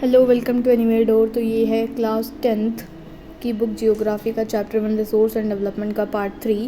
Hello, welcome to Anywhere Door. तो ये है क्लास 10th की बुक जियोग्राफी का चैप्टर 1 रिसोर्स एंड डेवलपमेंट का पार्ट 3।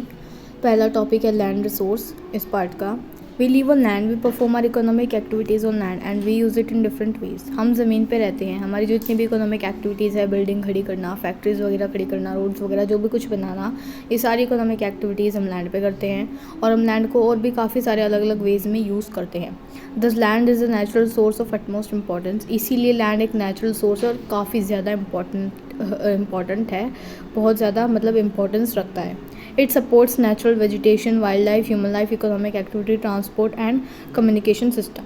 पहला टॉपिक है लैंड रिसोर्स इस पार्ट का। We live on land, we perform our economic activities on land and we use it in different ways. हम ज़मीन पे रहते हैं, हमारी जितनी भी इकोनॉमिक एक्टिविटीज़ है, बिल्डिंग खड़ी करना, फैक्ट्रीज़ वगैरह खड़ी करना, रोड्स वगैरह जो भी कुछ बनाना, ये सारी इकोनॉमिक एक्टिविटीज़ हम लैंड पे करते हैं और हम लैंड को और भी काफ़ी सारे अलग अलग वेज़ में यूज़ करते हैं। दस land is a natural source of utmost importance. इसीलिए लैंड एक नेचुरल सोर्स और काफ़ी ज़्यादा इम्पॉर्टेंट है, बहुत ज़्यादा मतलब इम्पोर्टेंस रखता है। It supports natural vegetation, wild life, human life, economic activity, transport and communication system.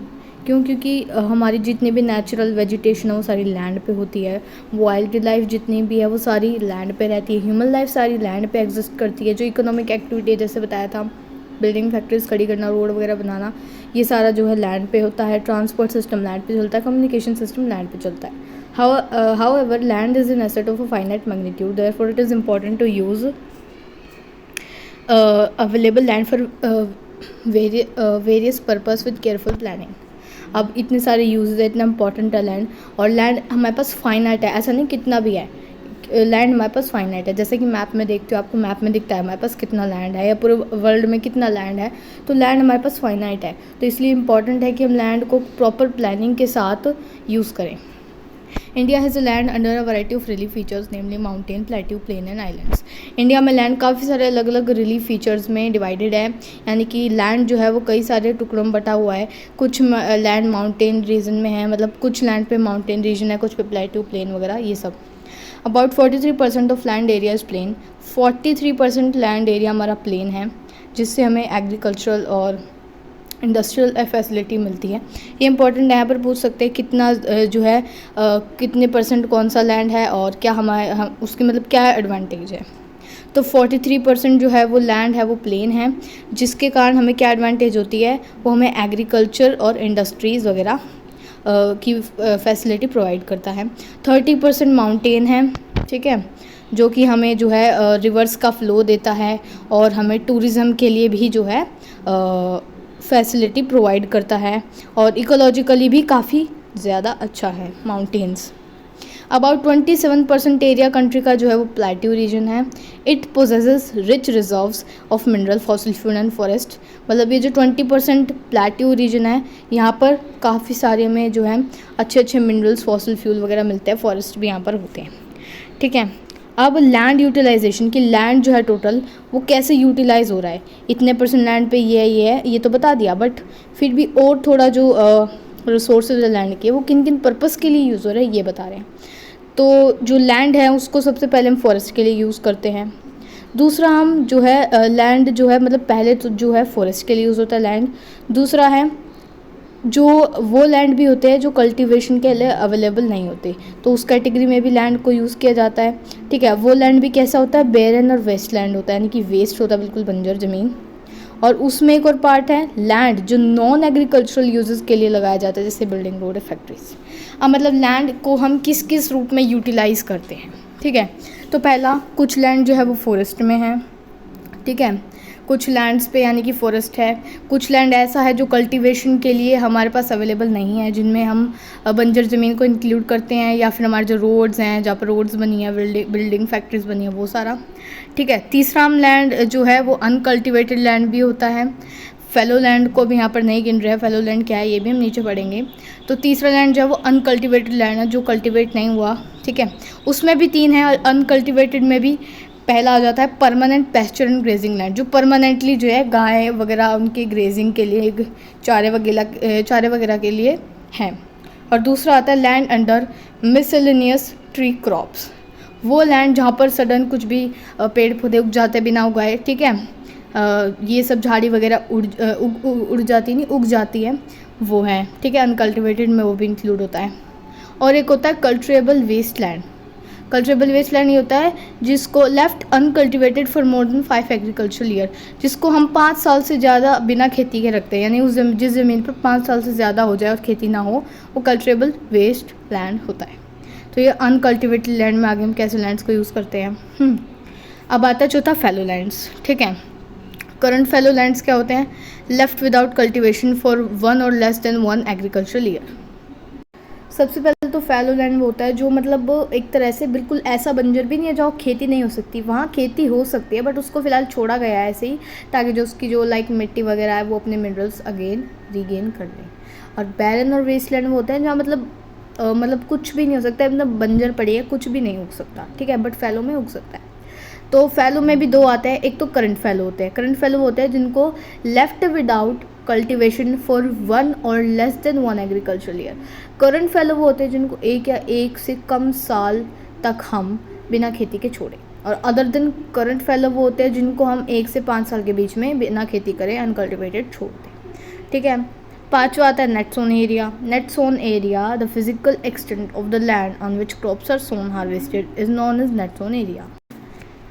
क्योंकि हमारी जितनी भी नेचुरल वेजिटेशन है वो सारी लैंड पे होती है, वाइल्ड लाइफ जितनी भी है वो सारी लैंड पे रहती है, ह्यूमन लाइफ सारी लैंड पे एग्जिस्ट करती है। जो इकोनॉमिक एक्टिविटी जैसे बताया था, बिल्डिंग फैक्ट्रीज खड़ी करना, रोड वगैरह बनाना, ये सारा जो है लैंड पे होता है। ट्रांसपोर्ट सिस्टम लैंड पे चलता है, कम्युनिकेशन सिस्टम लैंड पे चलता है। However, land is an asset of a finite magnitude. Therefore, it is important to use available land for various purpose with careful planning. अब इतने सारे यूजेस है, इतना इंपॉर्टेंट है लैंड, और लैंड हमारे पास फाइनाइट है, ऐसा नहीं कितना भी है, लैंड हमारे पास फाइनाइट है। जैसे कि मैप में देखते हो, आपको मैप में दिखता है हमारे पास कितना लैंड है या पूरे वर्ल्ड में कितना लैंड है, तो लैंड हमारे पास फाइनाइट है। तो इसलिए इम्पॉर्टेंट है कि हम लैंड को प्रॉपर प्लानिंग के साथ यूज़ करें। India has a land under a variety of relief features, namely mountain, plateau, plain and islands. India में लैंड काफ़ी सारे अलग अलग रिलीफ फीचर्स में डिवाइडेड है, यानी कि लैंड जो है वो कई सारे टुकड़ों में बटा हुआ है। कुछ लैंड माउंटेन रीजन में है, मतलब कुछ लैंड पे माउंटेन रीजन है, कुछ पे प्लेट्यू, प्लेन वगैरह ये सब। About 43% of land area is plain. 43% land area हमारा प्लेन है, जिससे हमें एग्रीकल्चरल और इंडस्ट्रियल फैसिलिटी मिलती है। ये इंपॉर्टेंट है, यहाँ पर पूछ सकते हैं कितना जो है कितने परसेंट कौन सा लैंड है और क्या हम उसकी मतलब क्या एडवांटेज है। तो 43% जो है वो लैंड है वो प्लेन है, जिसके कारण हमें क्या एडवांटेज होती है, वो हमें एग्रीकल्चर और इंडस्ट्रीज़ वगैरह की फैसिलिटी प्रोवाइड करता है। 30% माउंटेन है, ठीक है, जो कि हमें जो है रिवर्स का फ्लो देता है और हमें टूरिज़्म के लिए भी जो है फैसिलिटी प्रोवाइड करता है, और इकोलॉजिकली भी काफ़ी ज़्यादा अच्छा है माउंटेन्स। अबाउट 27% एरिया कंट्री का जो है वो प्लेट्यू रीजन है। It possesses rich reserves of mineral, fossil fuel and forest. मतलब ये जो 20% प्लेट्यू रीजन है, यहाँ पर काफ़ी सारे में जो है अच्छे अच्छे मिनरल्स, फॉसिल फ्यूल वगैरह मिलते हैं, फॉरेस्ट भी यहाँ पर होते हैं, ठीक है। अब लैंड यूटिलाइजेशन की, लैंड जो है टोटल वो कैसे यूटिलाइज हो रहा है, इतने परसेंट लैंड पे ये है, ये तो बता दिया, बट फिर भी और थोड़ा जो रिसोर्सेज है लैंड के, वो किन किन पर्पस के लिए यूज़ हो रहा है ये बता रहे हैं। तो जो लैंड है उसको सबसे पहले हम फॉरेस्ट के लिए यूज़ करते हैं। दूसरा हम जो है लैंड जो है, मतलब पहले तो जो है फॉरेस्ट के लिए यूज़ होता है लैंड। दूसरा है जो वो लैंड भी होते हैं जो कल्टीवेशन के लिए अवेलेबल नहीं होते, तो उस कैटेगरी में भी लैंड को यूज़ किया जाता है, ठीक है। वो लैंड भी कैसा होता है, बेरन और वेस्ट लैंड होता है, यानी कि वेस्ट होता है, बिल्कुल बंजर ज़मीन। और उसमें एक और पार्ट है लैंड जो नॉन एग्रीकल्चरल यूजेस के लिए लगाया जाता है, जैसे बिल्डिंग, रोड, फैक्ट्रीज। अब मतलब लैंड को हम किस किस रूप में यूटिलाइज़ करते हैं, ठीक है। तो पहला, कुछ लैंड जो है वो फॉरेस्ट में है, ठीक है, कुछ लैंड्स पे यानी कि फॉरेस्ट है। कुछ लैंड ऐसा है जो कल्टीवेशन के लिए हमारे पास अवेलेबल नहीं है, जिनमें हम बंजर ज़मीन को इंक्लूड करते हैं, या फिर हमारे जो रोड्स हैं, जहाँ पर रोड्स बनी है, बिल्डिंग फैक्ट्रीज बनी है, वो सारा, ठीक है। तीसरा हम लैंड जो है वो अनकल्टिवेटेड लैंड भी होता है। फेलो लैंड को भी यहाँ पर नहीं गिन रहे हैं, फेलो लैंड क्या है ये भी हम नीचे पढ़ेंगे। तो तीसरा लैंड जो है वो अनकल्टिवेटेड लैंड है, जो कल्टिवेट नहीं हुआ, ठीक है। उसमें भी 3 है, अनकल्टिवेटेड में भी पहला आ जाता है permanent pasture and grazing land, जो परमानेंटली जो है गाय वगैरह उनके ग्रेजिंग के लिए, चारे वगैरह के लिए है। और दूसरा आता है land under miscellaneous tree crops, वो लैंड जहाँ पर सडन कुछ भी पेड़ पौधे उग जाते बिना उगाए, ठीक है, ये सब झाड़ी वगैरह उड़ जाती नहीं, उग जाती है, वो है, ठीक है। अनकल्टिवेटेड में वो भी इंक्लूड होता है। और एक होता है culturable waste land. Culturable waste land ये होता है जिसको left uncultivated for more than 5 agricultural year, जिसको हम 5 साल से ज़्यादा बिना खेती के रखते हैं, यानी उस जिस ज़मीन पर 5 साल से ज़्यादा हो जाए और खेती ना हो, वो कल्चरेबल वेस्ट लैंड होता है। तो ये अनकल्टिवेटेड लैंड में आगे हम कैसे लैंड्स को यूज़ करते हैं। अब आता है चौथा फैलो लैंड्स, ठीक है। करंट फैलो लैंड्स क्या होते हैं, लेफ्ट विदाउट कल्टिवेशन फॉर 1 और लेस देन 1 एग्रीकल्चरल ईयर। सबसे पहले तो फैलो लैंड वो होता है जो मतलब एक तरह से बिल्कुल ऐसा बंजर भी नहीं है जहाँ खेती नहीं हो सकती, वहाँ खेती हो सकती है बट उसको फ़िलहाल छोड़ा गया है ऐसे ही, ताकि जो उसकी जो लाइक मिट्टी वगैरह है वो अपने मिनरल्स अगेन रीगेन कर लें। और बैरन और वेस्ट लैंड वो होता है जहाँ मतलब कुछ भी नहीं हो सकता है, मतलब बंजर पड़ी है, कुछ भी नहीं उग सकता, ठीक है, बट फैलो में उग सकता है। तो फैलो में भी दो आते हैं, एक तो करंट फैलो होते हैं। करंट फैलो होते हैं जिनको लेफ्ट विदाउट कल्टीवेशन फॉर 1 और less than 1 agricultural year. Current fallow वो होते हैं जिनको एक या एक से कम साल तक हम बिना खेती के छोड़ें, और अदर देन करंट फैलो वो होते हैं जिनको हम 1 से 5 साल के बीच में बिना खेती करे अनकल्टिवेटेड छोड़ दें, ठीक है। पांचवा आता है net sown area. Net sown area the physical extent of the land on which crops are sown harvested is known as net sown area.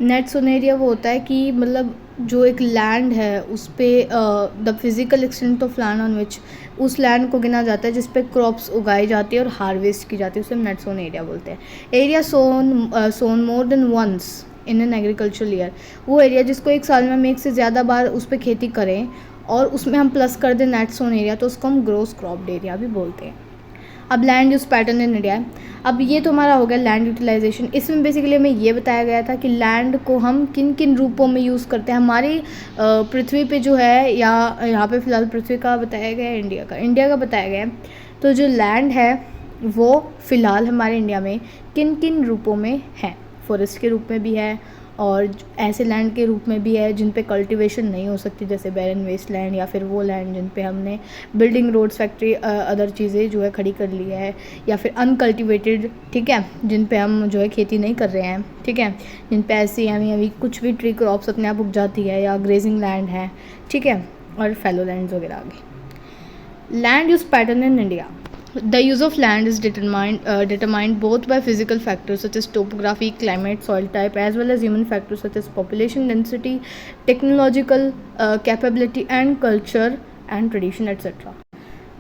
Net sown area वो होता है कि मतलब जो एक लैंड है उस पर the physical extent of land on विच, उस लैंड को गिना जाता है जिस पे क्रॉप्स उगाई जाती है और हार्वेस्ट की जाती है, उसे नेट सोन एरिया बोलते हैं। Area sown more than once in an agricultural year, वो एरिया जिसको एक साल में हम एक से ज़्यादा बार उस पर खेती करें और उसमें हम प्लस कर दें नेट सोन एरिया, तो उसको हम ग्रोस क्रॉप्ड एरिया भी बोलते हैं। अब land use pattern in India है। अब ये तो हमारा हो गया लैंड यूटिलाइजेशन। इसमें बेसिकली हमें ये बताया गया था कि लैंड को हम किन किन रूपों में यूज़ करते हैं हमारी पृथ्वी पे जो है, या यहाँ पे फ़िलहाल पृथ्वी का बताया गया है, इंडिया का बताया गया है। तो जो लैंड है वो फ़िलहाल हमारे इंडिया में किन किन रूपों में है, फॉरेस्ट के रूप में भी है और ऐसे लैंड के रूप में भी है जिन पे कल्टीवेशन नहीं हो सकती, जैसे बैरन वेस्ट लैंड, या फिर वो लैंड जिन पे हमने बिल्डिंग, रोड्स, फैक्ट्री, अदर चीज़ें जो है खड़ी कर ली है, या फिर अनकल्टिवेटेड, ठीक है, जिन पे हम जो है खेती नहीं कर रहे हैं, ठीक है, जिन पे ऐसी अभी कुछ भी ट्री क्रॉप्स अपने आप उग जाती है, या ग्रेजिंग लैंड है, ठीक है, और फैलो लैंड्स वगैरह आगे। Land use pattern in India. The use of land is determined both by physical factors such as topography, climate, soil type, as well as human factors such as population density, technological capability, and culture and tradition, etc.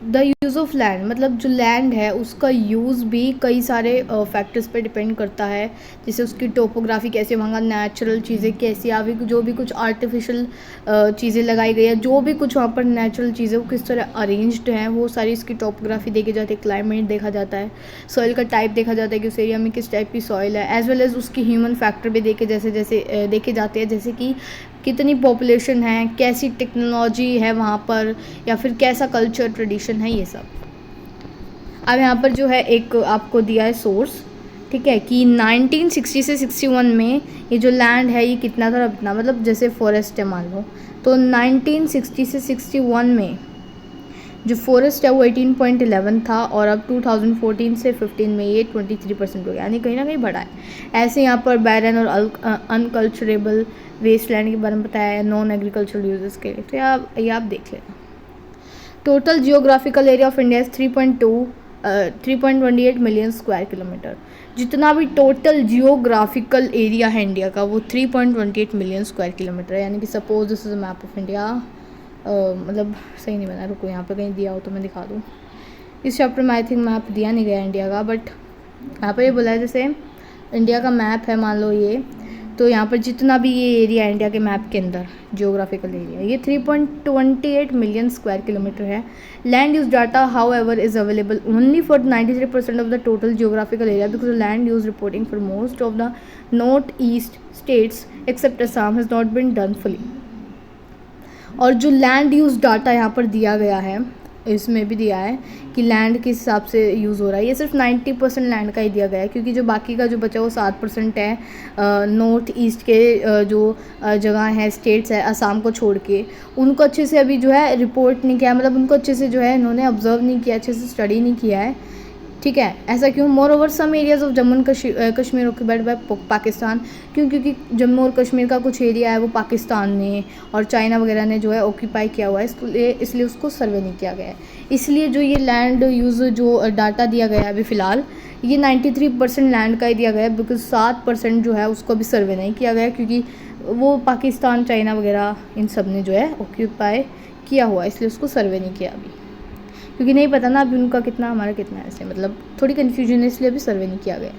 The use of land मतलब जो land है उसका use भी कई सारे factors पे depend करता है, जैसे उसकी टोपोग्राफी कैसे, वहाँ नेचुरल चीज़ें कैसी, अभी जो भी कुछ आर्टिफिशियल चीज़ें लगाई गई है, जो भी कुछ वहाँ पर नेचुरल चीज़ें वो किस तरह अरेंज्ड हैं, वो सारी इसकी टोपोग्राफी देखी जाती है। क्लाइमेट देखा जाता है, सॉइल का टाइप देखा जाता है कि उस एरिया में किस टाइप की सॉइल है, एज वेल एज उसकी ह्यूमन फैक्टर भी देखे देखे जाते हैं, जैसे कि कितनी पॉपुलेशन है, कैसी टेक्नोलॉजी है वहाँ पर, या फिर कैसा कल्चर ट्रेडिशन है, ये सब। अब यहाँ पर जो है एक आपको दिया है सोर्स, ठीक है, कि 1960 से 61 में ये जो लैंड है ये कितना था, इतना मतलब जैसे फॉरेस्ट है मान लो, तो 1960 से 61 में जो फॉरेस्ट है वो 18.11 था, और अब 2014 से 15 में ये 23% हो गया, यानी कहीं ना कहीं बढ़ा है। ऐसे यहाँ पर बैरन और अनकल्चरेबल वेस्ट लैंड के बारे में बताया है, नॉन एग्रीकल्चरल यूजेस के लिए, तो ये आप देख लेना। Total geographical area of India 3.28 million square kilometre. जितना भी टोटल जियोग्राफिकल एरिया है इंडिया का वो 3.28 मिलियन स्क्वायर किलोमीटर है, यानी कि suppose this is a map of India. मतलब सही नहीं बना, रुको यहाँ पे कहीं दिया हो तो मैं दिखा दूँ। इस चैप्टर में आई थिंक मैप दिया नहीं गया इंडिया का, बट यहाँ पर ये बोला है जैसे इंडिया का मैप है मान लो ये, तो यहाँ पर जितना भी ये एरिया है इंडिया के मैप के अंदर जियोग्राफिकल एरिया, ये 3.28 मिलियन स्क्वायर किलोमीटर है। Land use data how ever is available only for 93% of the total geographical area, because land use reporting for most of the north east states except Assam has not been done fully. और जो land use data यहाँ पर दिया गया है, इसमें भी दिया है कि लैंड किस हिसाब से यूज़ हो रहा है, ये सिर्फ 90% लैंड का ही दिया गया है, क्योंकि जो बाकी का जो बचा वो 7% है नॉर्थ ईस्ट के जो जगह है, स्टेट्स है असम को छोड़ के, उनको अच्छे से अभी जो है रिपोर्ट नहीं किया, मतलब उनको अच्छे से जो है इन्होंने ऑब्जर्व नहीं किया, अच्छे से स्टडी नहीं किया है, ठीक है। ऐसा क्यों? Moreover some areas of Jammu and Kashmir occupied by Pakistan, क्योंकि जम्मू और कश्मीर का कुछ एरिया है वो पाकिस्तान ने और चाइना वगैरह ने जो है ऑक्यूपाई किया हुआ है, इसलिए उसको सर्वे नहीं किया गया है। इसलिए जो ये लैंड यूज़ जो डाटा दिया गया है अभी फ़िलहाल, ये 93% लैंड का ही दिया गया है, बिकॉज 7% जो है उसको अभी सर्वे नहीं किया गया, क्योंकि वो पाकिस्तान, चाइना वगैरह इन सब ने जो है ऑक्यूपाई किया हुआ है, इसलिए उसको सर्वे नहीं किया अभी, क्योंकि नहीं पता ना अभी उनका कितना हमारा कितना, ऐसे मतलब थोड़ी कन्फ्यूजन है, इसलिए अभी सर्वे नहीं किया गया।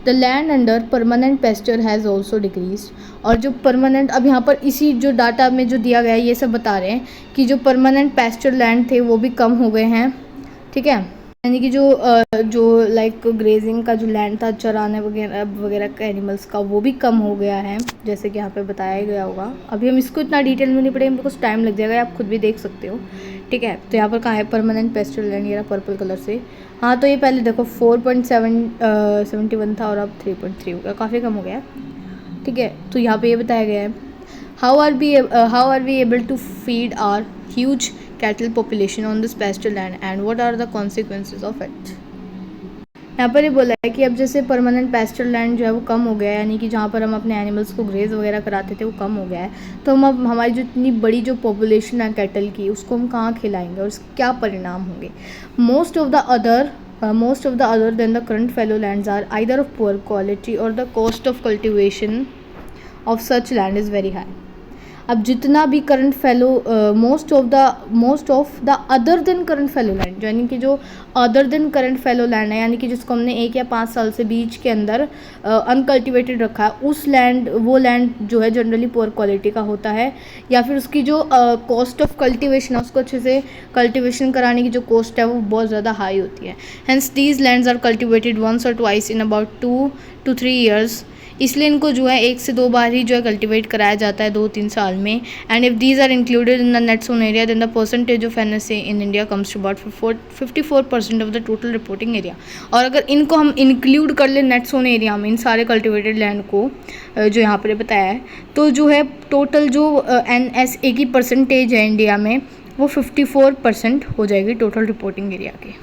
The land under permanent pasture has also decrease, और जो परमानेंट अब यहाँ पर इसी जो डाटा में जो दिया गया है ये सब बता रहे हैं कि जो परमानेंट पेस्चर लैंड थे वो भी कम हो गए हैं, ठीक है। यानी कि जो लाइक ग्रेजिंग का जो लैंड था चराने वगैरह वगैरह का एनिमल्स का, वो भी कम हो गया है, जैसे कि यहाँ पे बताया गया होगा। अभी हम इसको इतना डिटेल में नहीं पढ़ेंगे, कुछ टाइम लग जाएगा, आप खुद भी देख सकते हो। ठीक है, तो यहाँ पर कहाँ है परमानेंट पेस्टल लैंड, ये पर्पल कलर से। हाँ, तो ये पहले देखो 4.71 था और अब 3.3 हो गया, काफ़ी कम हो गया। ठीक है, तो यहाँ पे ये बताया गया है how are we able to feed our huge cattle population on this pasture land and what are the consequences of it। यहाँ पर ये बोला है कि अब जैसे परमानेंट पेस्चर लैंड जो है वो कम हो गया है, यानी कि जहाँ पर हम अपने एनिमल्स को ग्रेज वगैरह कराते थे वो कम हो गया है, तो हम अब हमारी जो इतनी बड़ी जो पॉपुलेशन है कैटल की, उसको हम कहाँ खिलाएंगे और उसके क्या परिणाम होंगे। Most of the other than the current fallow lands are either of poor quality और the cost of cultivation of such land is very high. अब जितना भी current fallow most of the other than current fallow land, यानी कि जो other than current fallow land है, यानी कि जिसको हमने 1 या 5 साल से बीच के अंदर अनकल्टिवेटेड रखा है, वो लैंड जो है जनरली पुअर क्वालिटी का होता है, या फिर उसकी जो कॉस्ट ऑफ कल्टिवेशन है, उसको अच्छे से कल्टिवेशन कराने की जो कॉस्ट है वो बहुत ज़्यादा हाई होती है। Hence these lands are cultivated once or twice in about 2 to 3 years। इसलिए इनको जो है 1 से 2 बार ही जो है कल्टिवेट कराया जाता है 2-3 साल में। And if these are included in the net sown area then the percentage of NSA in India comes to about 54% of the total reporting area. और अगर इनको हम इंक्लूड कर लें नेट सोन एरिया में, इन सारे कल्टिवेटेड लैंड को जो यहाँ पर बताया है, तो जो है टोटल जो NSA की परसेंटेज है इंडिया में वो 54% हो जाएगी टोटल रिपोर्टिंग एरिया की।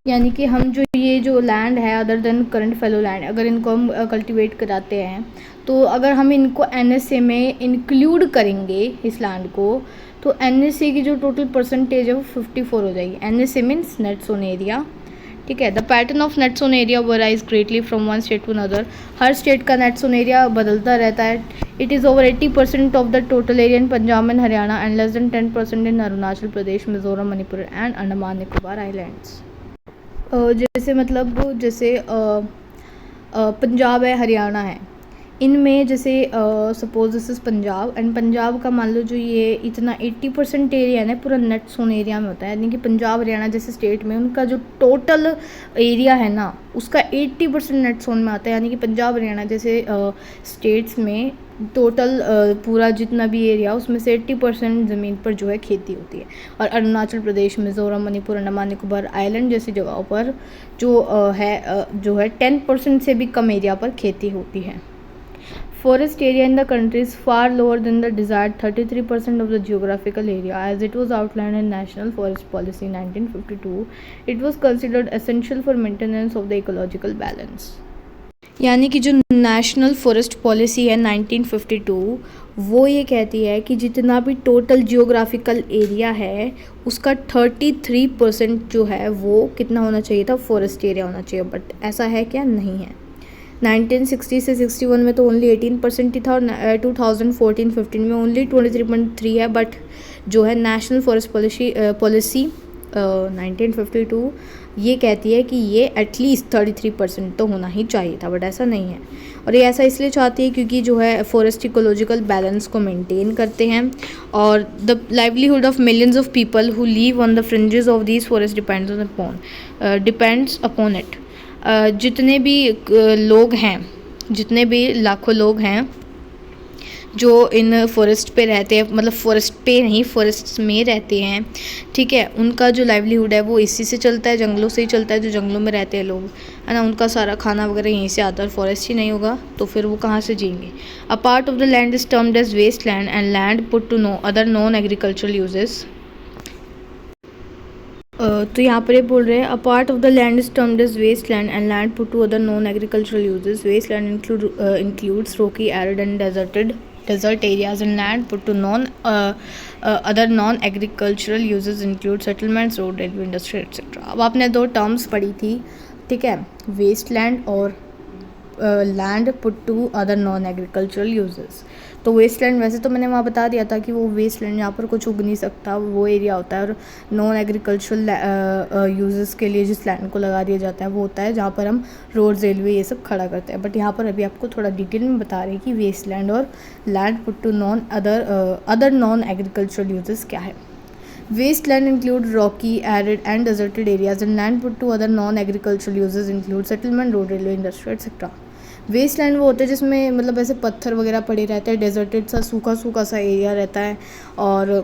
यानी कि हम ये जो लैंड है other than current fallow land, अगर इनको हम कल्टीवेट कराते हैं, तो अगर हम इनको NSA में इंक्लूड करेंगे इस लैंड को, तो NSA की जो टोटल परसेंटेज है वो 54 हो जाएगी। NSA means net sown area. ठीक है, the pattern of net sown area varies greatly from one state to another. हर स्टेट का नेट सोन एरिया बदलता रहता है। It is over 80% of the total area in Punjab and Haryana and less than 10% in Arunachal Pradesh, Mizoram, Manipur and Andaman Nicobar islands. जैसे पंजाब है, हरियाणा है, इनमें जैसे suppose this is Punjab, and Punjab का मान लो जो ये इतना 80% एरिया है ना पूरा नेट सोन एरिया में होता है, यानी कि पंजाब हरियाणा जैसे स्टेट में उनका जो टोटल एरिया है ना उसका 80% नेट सोन में आता है। यानी कि पंजाब हरियाणा जैसे स्टेट्स में टोटल पूरा जितना भी एरिया उसमें से 80% ज़मीन पर जो है खेती होती है। और अरुणाचल प्रदेश, मिज़ोरम, मणिपुर, अंडमान निकोबार आइलैंड जैसी जगहों पर जो है 10% से भी कम एरिया पर खेती होती है। Forest area in the country is far lower than the desired 33% of the geographical area, as it was outlined in National Forest Policy 1952. It was considered essential for maintenance of the ecological balance. यानी कि जो national forest policy है 1952, वो ये कहती है कि जितना भी टोटल जियोग्राफिकल एरिया है उसका 33% जो है वो कितना होना चाहिए था, फॉरेस्ट एरिया होना चाहिए। बट ऐसा है क्या? नहीं है। 1960 से 61 में तो ओनली 18% ही था और 2014-15 में ओनली 23.3 है। बट जो है नेशनल फॉरेस्ट पॉलिसी 1952 ये कहती है कि ये एटलीस्ट 33% तो होना ही चाहिए था, बट ऐसा नहीं है। और ये ऐसा इसलिए चाहती है क्योंकि जो है फॉरेस्ट इकोलॉजिकल बैलेंस को मेंटेन करते हैं और the livelihood of millions of people who leave on the fringes of these forest depends upon it. जितने भी लोग हैं, जितने भी लाखों लोग हैं जो इन फॉरेस्ट पे रहते हैं, मतलब फॉरेस्ट पे नहीं फॉरेस्ट में रहते हैं, ठीक है, उनका जो लाइवलीहुड है वो इसी से चलता है, जंगलों से ही चलता है। जो जंगलों में रहते हैं लोग है ना, उनका सारा खाना वगैरह यहीं से आता है। फॉरेस्ट ही नहीं होगा तो फिर वो कहाँ से जिएंगे। A part of the land is termed as waste land and land put to no other non agricultural uses. तो यहाँ पर ये बोल रहे हैं a part of the land is termed as waste land and land put to other non agricultural uses. Waste land includes rocky, arid and desert areas and land put to other non-agricultural uses include settlements, road, railway, industry, etc. अब आपने 2 terms पढ़ी थी, ठीक है, waste land और land put to other non agricultural uses. तो waste land वैसे तो मैंने वहाँ बता दिया था कि वो वेस्ट लैंड यहाँ पर कुछ उग नहीं सकता, वो एरिया होता है। और नॉन एग्रीकल्चरल यूजेस के लिए जिस लैंड को लगा दिया जाता है वो होता है जहाँ पर हम रोड, रेलवे ये सब खड़ा करते हैं। बट यहाँ पर अभी आपको थोड़ा डिटेल में बता रहे हैं कि वेस्ट लैंड और land put to other non agricultural uses क्या है। Waste land include rocky, arid and deserted areas and land put to other non agricultural uses include settlement, road, railway, industry etcetera. Waste land वो होते हैं जिसमें मतलब ऐसे पत्थर वगैरह पड़े रहते हैं, डेजर्टेड सा सूखा सूखा सा एरिया रहता है, और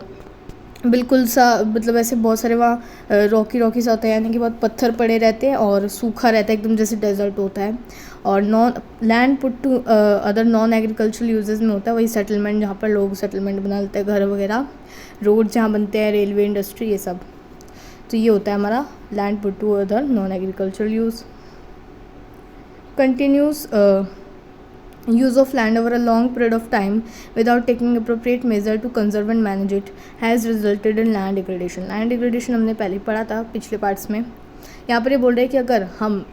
बिल्कुल सा मतलब ऐसे बहुत सारे वहाँ रॉकी रॉकी सा होता है, यानी कि बहुत पत्थर पड़े रहते हैं और सूखा रहता है एकदम जैसे डेजर्ट होता है। और non land put to other non agricultural uses में होता है वही सेटलमेंट, जहाँ पर लोग सेटलमेंट बना लेते हैं, घर वगैरह, रोड जहाँ बनते हैं, रेलवे, इंडस्ट्री, ये सब। तो ये होता है हमारा land put to other non agricultural use. Continuous use of land over a long period of time without taking appropriate measure to conserve and manage it has resulted in land degradation। land degradation हमने पहले ही पढ़ा था पिछले parts में। यहाँ पर ये बोल रहे हैं कि अगर हम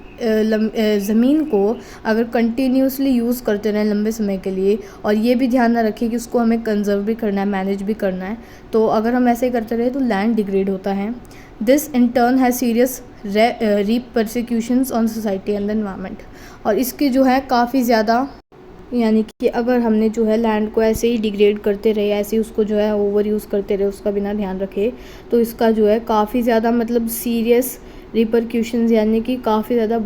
ज़मीन को अगर कंटिन्यूसली यूज़ करते रहें लंबे समय के लिए, और ये भी ध्यान ना रखें कि उसको हमें कंजर्व भी करना है, मैनेज भी करना है, तो अगर हम ऐसे ही करते रहे तो लैंड डिग्रेड होता है। This in turn has serious repercussions on society and the environment. और इसकी जो है काफ़ी ज़्यादा, यानी कि अगर हमने जो है लैंड को ऐसे ही डिग्रेड करते रहे, ऐसे ही उसको जो है ओवर यूज़ करते रहे, उसका बिना ध्यान रखे, तो इसका जो है काफ़ी ज़्यादा मतलब सीरियस रिपरक्यूशंस, यानी कि काफ़ी ज़्यादा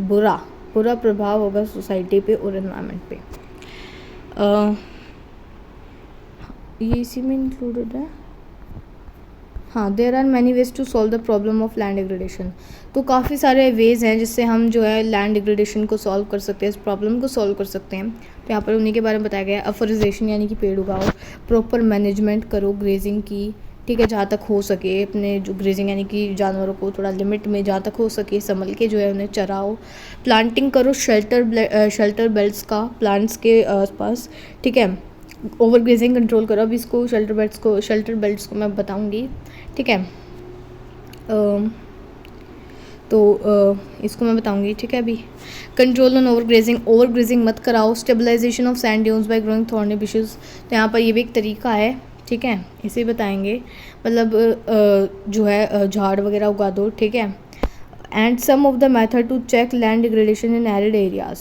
बुरा प्रभाव होगा सोसाइटी पे और एनवायरनमेंट पे। ये इसी में इंक्लूडेड है। हाँ, there are many ways to solve the problem of land degradation. तो काफ़ी सारे वेज़ हैं जिससे हम जो है लैंड डिग्रेडेशन को सॉल्व कर सकते हैं, इस प्रॉब्लम को सॉल्व कर सकते हैं। तो यहाँ पर उन्हीं के बारे में बताया गया है। अफोरेस्टेशन यानी कि पेड़ उगाओ, प्रॉपर मैनेजमेंट करो ग्रेजिंग की, ठीक है, जहाँ तक हो सके अपने जो ग्रेजिंग यानी कि जानवरों को थोड़ा लिमिट में जहाँ तक हो सके संभल के जो है उन्हें चराओ। प्लांटिंग करो शेल्टर बेल्ट्स का प्लांट्स के आसपास, ठीक है। ओवर ग्रेजिंग कंट्रोल करो। अब इसको शेल्टर बेल्ट्स को मैं बताऊंगी, ठीक है। इसको मैं बताऊंगी, ठीक है। अभी कंट्रोल ऑन ओवर ग्रेजिंग मत कराओ। Stabilisation of sand dunes by growing thorny bushes, तो यहाँ पर ये भी एक तरीका है, ठीक है, इसे बताएंगे। मतलब जो है झाड़ वगैरह उगा दो, ठीक है। And some of the method to check land degradation in arid areas,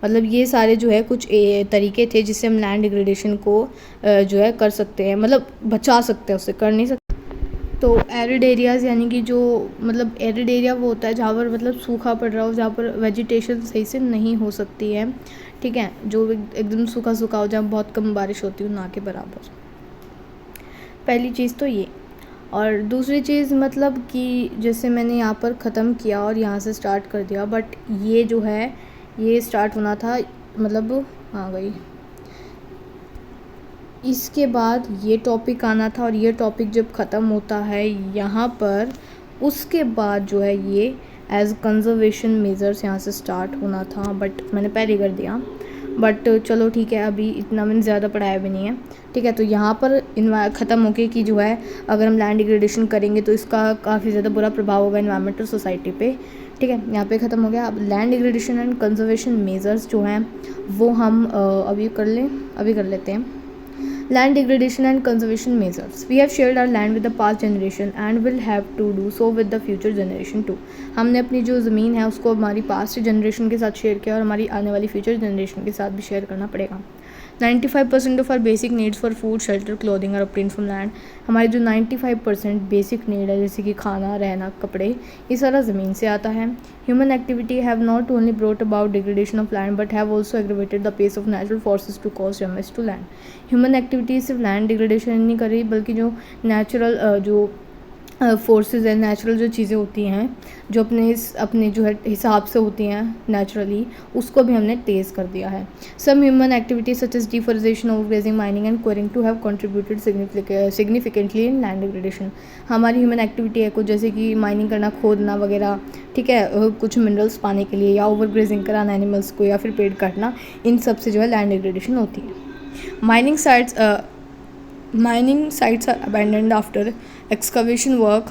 मतलब ये सारे जो है कुछ तरीके थे जिससे हम लैंड डिग्रेडेशन को जो है कर सकते हैं, मतलब बचा सकते हैं, उससे कर नहीं सकते। तो एरिड एरियाज़ यानी कि जो मतलब एरिड एरिया वो होता है जहाँ पर मतलब सूखा पड़ रहा हो, जहाँ पर वेजिटेशन सही से नहीं हो सकती है, ठीक है, जो एकदम सूखा सूखा हो, जहाँ बहुत कम बारिश होती हो, ना के बराबर। पहली चीज़ तो ये। और दूसरी चीज़ मतलब कि जैसे मैंने यहाँ पर ख़त्म किया और यहाँ से स्टार्ट कर दिया, बट ये जो है ये स्टार्ट होना था, मतलब हाँ भाई, इसके बाद ये टॉपिक आना था, और ये टॉपिक जब ख़त्म होता है यहाँ पर, उसके बाद जो है ये एज कंजर्वेशन मेजर्स यहाँ से स्टार्ट होना था, बट मैंने पहले कर दिया। बट चलो ठीक है, अभी इतना मैंने ज़्यादा पढ़ाया भी नहीं है, ठीक है। तो यहाँ पर ख़त्म होके कि जो है अगर हम लैंड डिग्रेडेशन करेंगे तो इसका काफ़ी ज़्यादा बुरा प्रभाव होगा एनवायरनमेंट और सोसाइटी पे, ठीक है। यहाँ पे ख़त्म हो गया। अब land degradation and conservation measures जो हैं वो हम अभी कर लेते हैं। Land degradation and conservation measures. We have shared our land with the past generation and will have to do so with the future generation too. हमने अपनी जो ज़मीन है उसको हमारी पास्ट जनरेशन के साथ शेयर किया और हमारी आने वाली फ्यूचर जनरेशन के साथ भी शेयर करना पड़ेगा। 95% of our basic needs for food, shelter, clothing are obtained from land. हमारी जो 95% बेसिक नीड है जैसे कि खाना, रहना, कपड़े, ये सारा ज़मीन से आता है। Human activity have not only brought about degradation of land but have also aggravated the pace of natural forces to cause damage to land. Human activity सिर्फ लैंड डिग्रेडेशन नहीं कर रही, बल्कि जो नेचुरल जो फोर्सेस हैं, नेचुरल जो चीज़ें होती हैं जो अपने जो है हिसाब से होती हैं नेचुरली, उसको भी हमने तेज़ कर दिया है। Some human activities such as deforestation, overgrazing, mining and quarrying too have contributed significantly in land degradation. हमारी ह्यूमन एक्टिविटी है कुछ, जैसे कि माइनिंग करना, खोदना वगैरह, ठीक है, कुछ मिनरल्स पाने के लिए, या ओवरग्रेजिंग कराना एनिमल्स को, या फिर पेड़ काटना, इन सब से जो है लैंड डिग्रेडेशन होती है। Mining sites are abandoned after excavation work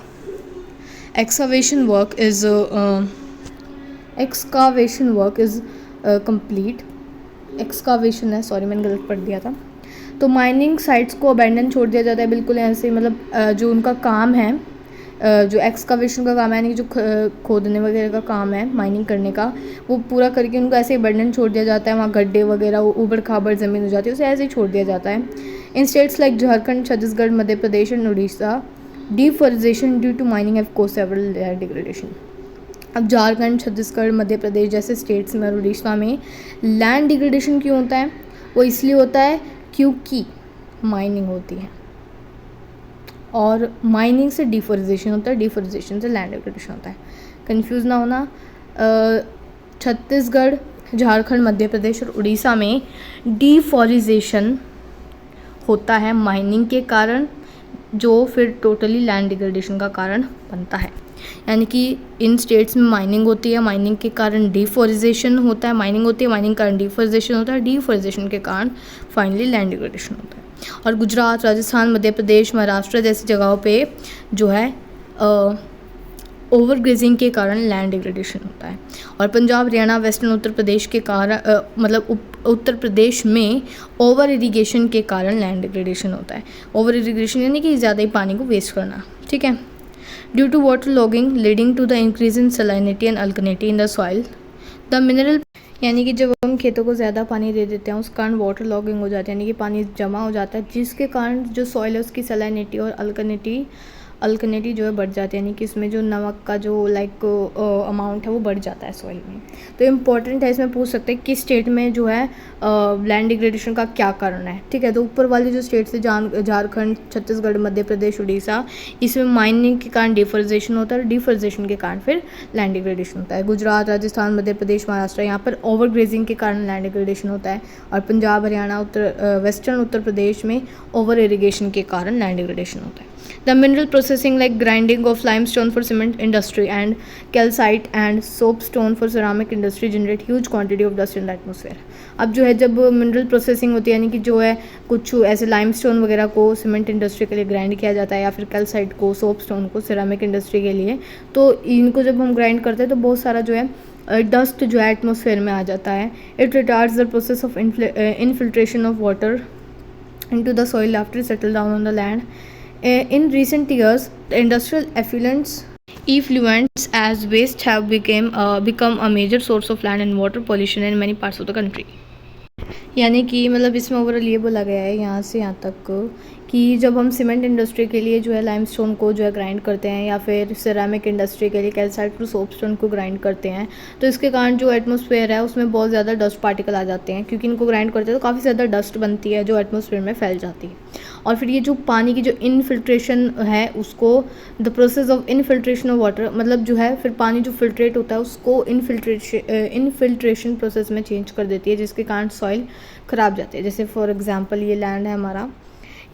is complete। Excavation है, सॉरी मैंने गलत पढ़ दिया था। तो माइनिंग साइट्स को अबैंडन छोड़ दिया जाता है बिल्कुल ऐसे, मतलब जो उनका काम है जो एक्सकावेशन का काम है, यानी कि जो खोदने वगैरह का काम है, माइनिंग करने का, वो पूरा करके उनको ऐसे ही बर्डन छोड़ दिया जाता है। वहाँ गड्ढे वगैरह ऊबड़ खाबड़ ज़मीन हो जाती है, उसे ऐसे ही छोड़ दिया जाता है। In states like Jharkhand, Chhattisgarh, Madhya Pradesh and Orissa, deforestation due to mining have caused several land degradation. अब झारखंड, छत्तीसगढ़, मध्य प्रदेश जैसे स्टेट्स में और उड़ीसा में लैंड डिग्रेडेशन क्यों होता है? वो इसलिए होता है क्योंकि माइनिंग होती है, और माइनिंग से डिफॉरेस्टेशन होता है, डिफॉरेस्टेशन से लैंड डिग्रेडेशन होता है। कंफ्यूज ना होना। छत्तीसगढ़, झारखंड, मध्य प्रदेश और उड़ीसा में डिफॉरेस्टेशन होता है माइनिंग के कारण, जो फिर टोटली लैंड डिग्रेडेशन का कारण बनता है। यानी कि इन स्टेट्स में माइनिंग होती है, माइनिंग के कारण डिफॉरेस्टेशन होता है, माइनिंग होती है, माइनिंग के कारण डिफॉरेस्टेशन होता है, डिफॉरेस्टेशन के कारण फाइनली लैंड डिग्रेडेशन होता है। और गुजरात, राजस्थान, मध्य प्रदेश, महाराष्ट्र जैसी जगहों पे जो है ओवरग्रेजिंग के कारण लैंड डिग्रेडेशन होता है। और पंजाब, हरियाणा, वेस्टर्न उत्तर प्रदेश के कारण मतलब उत्तर प्रदेश में ओवर इरिगेशन के कारण लैंड डिग्रेडेशन होता है। ओवर इरिगेशन यानी कि ज़्यादा ही पानी को वेस्ट करना, ठीक है। Due to waterlogging leading to the increase in salinity and alkalinity in the soil, the mineral, यानी कि जब हम खेतों को ज़्यादा पानी दे देते हैं उस कारण वाटर लॉगिंग हो जाती है, यानी कि पानी जमा हो जाता है, जिसके कारण जो सॉइल है उसकी सलाइनिटी और अल्कनिटी जो है बढ़ जाती है, यानी कि इसमें जो नमक का जो अमाउंट है वो बढ़ जाता है सॉइल में। तो इम्पॉर्टेंट है, इसमें पूछ सकते हैं किस स्टेट में जो है लैंड डिग्रेडेशन का क्या कारण है, ठीक है। तो ऊपर वाले जो स्टेट्स है झारखंड, छत्तीसगढ़, मध्य प्रदेश, उड़ीसा, इसमें माइनिंग के कारण डिफॉरेस्टेशन होता है, डिफॉरेस्टेशन के कारण फिर लैंड डिग्रेडेशन होता है। गुजरात, राजस्थान, मध्य प्रदेश, महाराष्ट्र, यहाँ पर ओवरग्रेजिंग के कारण लैंड डिग्रेडेशन होता है। और पंजाब, हरियाणा, वेस्टर्न उत्तर प्रदेश में ओवर इरिगेशन के कारण लैंड डिग्रेडेशन होता है। The mineral processing like grinding of limestone for cement industry and calcite and soapstone for ceramic industry generate huge quantity of dust in the atmosphere। अब जो है जब मिनरल प्रोसेसिंग होती है, यानी कि जो है कुछ ऐसे लाइमस्टोन वगैरह को सीमेंट इंडस्ट्री के लिए ग्राइंड किया जाता है, या फिर कैल्साइट को, सोपस्टोन को सेरामिक इंडस्ट्री के लिए, तो इनको जब हम ग्राइंड करते हैं तो बहुत सारा जो है डस्ट जो है एटमोसफेयर में आ जाता है। It retards the process of infiltration of water into the soil after settle down on the land. In recent years, the industrial effluents as waste have become a major source of land and water pollution in many parts of the country। यानी कि मतलब इसमें overall ये बोला गया है यहाँ से यहाँ तक कि जब हम सीमेंट इंडस्ट्री के लिए जो है लाइमस्टोन को जो है ग्राइंड करते हैं, या फिर सिरेमिक इंडस्ट्री के लिए कैल्साइट और सोपस्टोन को ग्राइंड करते हैं, तो इसके कारण जो एटमॉस्फेयर है उसमें बहुत ज़्यादा डस्ट पार्टिकल आ जाते हैं, क्योंकि इनको ग्राइंड करते हैं तो काफ़ी ज़्यादा डस्ट बनती है जो एटमॉस्फेयर में फैल जाती है। और फिर ये जो पानी की जो इनफिल्ट्रेशन है उसको, the process of infiltration of water, मतलब जो है फिर पानी जो फिल्ट्रेट होता है उसको इनफिल्ट्रेशन प्रोसेस में चेंज कर देती है, जिसके कारण सॉइल ख़राब जाती है। जैसे फॉर एग्जांपल ये लैंड है हमारा,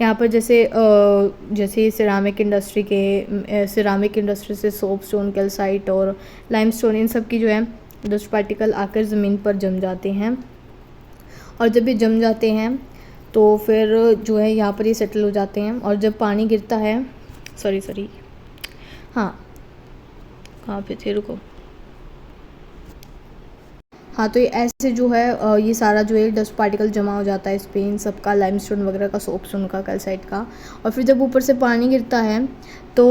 यहाँ पर जैसे सिरामिक इंडस्ट्री से सोपस्टोन, कैल्साइट और लाइमस्टोन, इन सब की जो है डस्ट पार्टिकल आकर ज़मीन पर जम जाते हैं, और जब ये जम जाते हैं तो फिर जो है यहाँ पर ये सेटल हो जाते हैं। और जब पानी गिरता है, हाँ कहाँ पे थे, रुको, हाँ, तो ये ऐसे जो है ये सारा जो है डस्ट पार्टिकल जमा हो जाता है इस पे, इन सब का, लाइमस्टोन वगैरह का, सोपस्टोन का, कैल्साइट का। और फिर जब ऊपर से पानी गिरता है तो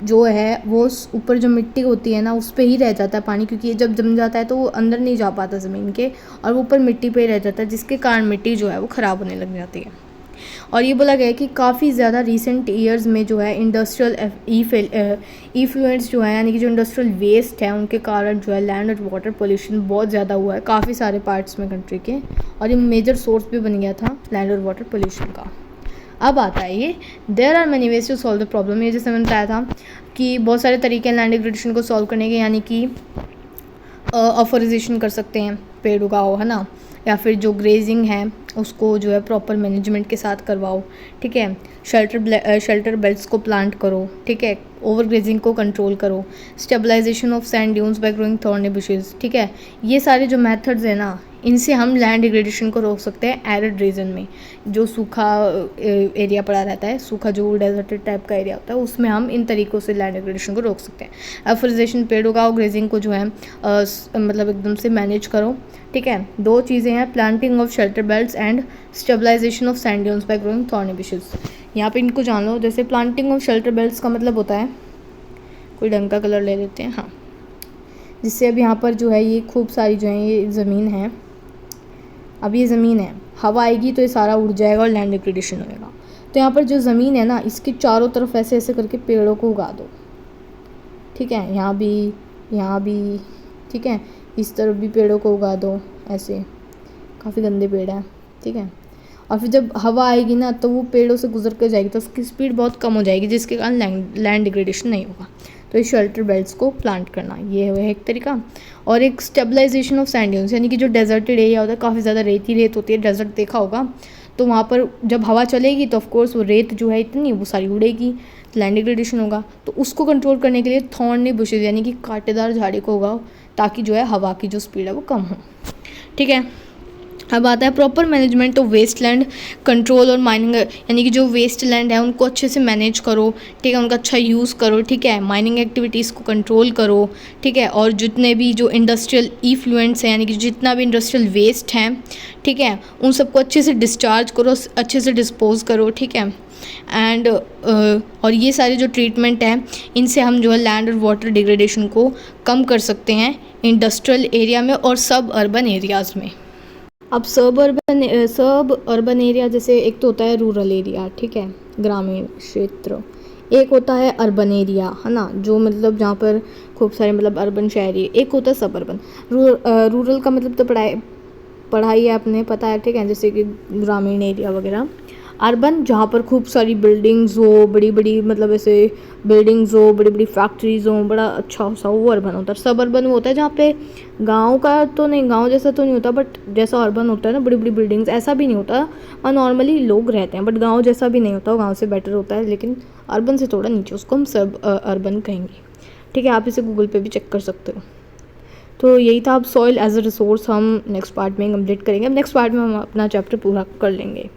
जो है वो ऊपर जो मिट्टी होती है ना उस पे ही रह जाता है पानी, क्योंकि जब जम जाता है तो वो अंदर नहीं जा पाता ज़मीन के, और वो ऊपर मिट्टी पे ही रह जाता है, जिसके कारण मिट्टी जो है वो ख़राब होने लग जाती है। और ये बोला गया है कि काफ़ी ज़्यादा रिसेंट ईयर्स में जो है इंडस्ट्रियल इफ्लुएंस जो है, यानी कि जो इंडस्ट्रियल वेस्ट है उनके कारण जो है लैंड और वाटर पोल्यूशन बहुत ज़्यादा हुआ है काफ़ी सारे पार्ट्स में कंट्री के, और ये मेजर सोर्स भी बन गया था लैंड और वाटर पोल्यूशन का। अब आता है ये there are many ways to solve the problem. ये जैसे मैंने बताया था कि बहुत सारे तरीके हैं लैंड डिग्रेडेशन को सॉल्व करने के, यानी कि अफॉरेस्टेशन कर सकते हैं, पेड़ उगाओ, है ना, या फिर जो ग्रेजिंग है उसको जो है प्रॉपर मैनेजमेंट के साथ करवाओ, ठीक है, शेल्टर बेल्ट्स को प्लांट करो, ठीक है, ओवर ग्रेजिंग को कंट्रोल करो, stabilisation of sand dunes by growing thorny bushes, ठीक है। ये सारे जो मेथड्स हैं ना, इनसे हम लैंड डिग्रेडेशन को रोक सकते हैं एरिड रीजन में, जो सूखा एरिया पड़ा रहता है, सूखा जो डेजर्टेड टाइप का एरिया होता है, उसमें हम इन तरीक़ों से लैंड डिग्रेडेशन को रोक सकते हैं। एफोरेस्टेशन, पेड़ उगाओ, ग्रेजिंग को जो है मतलब एकदम से मैनेज करो, ठीक है। दो चीज़ें हैं, planting of shelter belts and stabilisation of sand dunes by growing thorny bushes. यहाँ पे इनको जान लो। जैसे प्लांटिंग ऑफ शेल्टर बेल्ट्स का मतलब होता है, कोई ढंग का कलर ले लेते हैं, हाँ, जिससे अब यहाँ पर जो है ये खूब सारी जो है ये ज़मीन है, अब ये ज़मीन है, हवा आएगी तो ये सारा उड़ जाएगा और लैंड डिग्रेडेशन होएगा। तो यहाँ पर जो ज़मीन है ना, इसके चारों तरफ ऐसे ऐसे करके पेड़ों को उगा दो, ठीक है, यहाँ भी, ठीक है, इस तरफ भी पेड़ों को उगा दो ऐसे, काफ़ी गंदे पेड़ हैं, ठीक है। और फिर जब हवा आएगी ना तो वो पेड़ों से गुजर कर जाएगी तो उसकी स्पीड बहुत कम हो जाएगी, जिसके कारण लैंड डिग्रेडेशन नहीं होगा। तो इस शेल्टर बेल्ट्स को प्लांट करना, ये है एक तरीका। और एक स्टेबलाइजेशन ऑफ सैंड ड्यून्स, यानी कि जो डेजर्टेड एरिया होता है, काफ़ी ज़्यादा रेत होती है, डेजर्ट देखा होगा, तो वहाँ पर जब हवा चलेगी तो ऑफकोर्स वो रेत जो है इतनी वो सारी उड़ेगी, लैंड डिग्रेडेशन होगा। तो उसको कंट्रोल करने के लिए थॉर्नी बुशेज यानी कि कांटेदार झाड़ी को उगाओ, ताकि जो है हवा की जो स्पीड है वो कम हो, ठीक है। अब आता है proper management of waste land control और माइनिंग, यानी कि जो वेस्ट लैंड है उनको अच्छे से मैनेज करो, ठीक है, उनका अच्छा यूज़ करो, ठीक है, माइनिंग एक्टिविटीज़ को कंट्रोल करो, ठीक है, और जितने भी जो इंडस्ट्रियल इफ्लुएंट्स हैं, यानी कि जितना भी इंडस्ट्रियल वेस्ट हैं, ठीक है, उन सबको अच्छे से डिस्चार्ज करो, अच्छे से डिस्पोज करो, ठीक है। एंड और ये सारे जो ट्रीटमेंट है, इनसे हम जो है लैंड और वाटर डिग्रेडेशन को कम कर सकते हैं इंडस्ट्रियल एरिया में और सब अर्बन एरियाज़ में। अब सब अर्बन एरिया, जैसे एक तो होता है रूरल एरिया, ठीक है, ग्रामीण क्षेत्र, एक होता है अर्बन एरिया, है ना, जो मतलब जहाँ पर खूब सारे मतलब अर्बन शहरी, एक होता है सब अर्बन। रूरल का मतलब तो पढ़ाई है, अपने पता है, ठीक है, जैसे कि ग्रामीण एरिया वगैरह। अर्बन जहाँ पर खूब सारी बिल्डिंग्स हो, बड़ी बड़ी मतलब ऐसे बिल्डिंग्स हो, बड़ी बड़ी फैक्ट्रीज हो, बड़ा अच्छा सा, वो अर्बन होता है। सब अर्बन वो होता है जहाँ पे गांव का तो नहीं, गांव जैसा तो नहीं होता, बट जैसा अर्बन होता है ना, बड़ी बड़ी बिल्डिंग्स, ऐसा भी नहीं होता, और नॉर्मली लोग रहते हैं, बट गांव जैसा भी नहीं होता, गांव से बेटर होता है, लेकिन अर्बन से थोड़ा नीचे, उसको हम सब अर्बन कहेंगे, ठीक है। आप इसे गूगल पे भी चेक कर सकते हो। तो यही था। अब सॉइल एज अ रिसोर्स हम नेक्स्ट पार्ट में कंप्लीट करेंगे। अब नेक्स्ट पार्ट में हम अपना चैप्टर पूरा कर लेंगे।